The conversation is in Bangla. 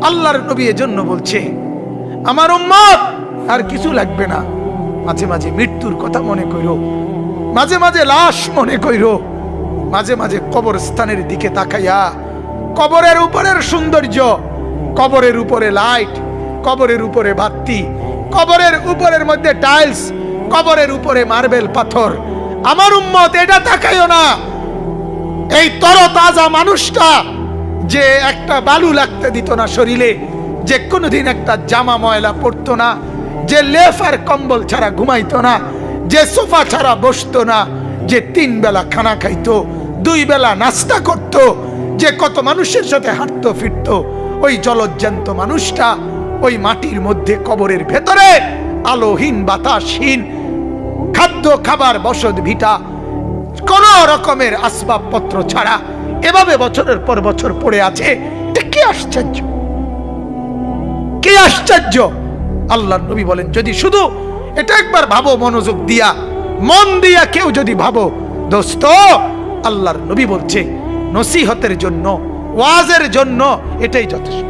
আল্লাহর নবী এজন্য বলছে, আমার উম্মত আর কিছু লাগবে না, মাঝে মাঝে মৃত্যুর কথা মনে কইরো, মাঝে মাঝে লাশ মনে কইরো, মাঝে মাঝে কবরস্থানের দিকে তাকাইয়া কবরের উপরের সৌন্দর্য, কবরের উপরে লাইট, কবরের উপরে বাতি, কবরের উপরের মধ্যে টাইলস, কবরের উপরে মার্বেল পাথর, আমার উম্মত এটা তাকাইও না। এই তরতাজা মানুষটা যে একটা বালু লাগতে দিত না শরীরে, যে কোনোদিন একটা জামা ময়লা পড়তো না, যে লেফ আর কম্বল ছাড়া ঘুমাইতো না, যে সোফা ছাড়া বসতো না, যে 3 বেলা খানা খাইতো, 2 বেলা নাস্তা করত, যে কত মানুষের সাথে হাঁটতো ফিরতো, ওই জলজ্জান্ত মানুষটা ওই মাটির মধ্যে কবরের ভেতরে আলোহীন বাতাসহীন, খাদ্য খাবার বসত ভিটা কোন রকমের আসবাবপত্র ছাড়া এভাবে বছরের পর বছর পড়ে আছে। এটা কি আশ্চর্য, কি আশ্চর্য! আল্লাহর নবী বলেন, যদি শুধু এটা একবার ভাবো, মনোযোগ দিয়া মন দিয়া কেউ যদি ভাবো দোস্ত, আল্লাহর নবী বলছে নসিহতের জন্য, ওয়াজের জন্য এটাই যথেষ্ট।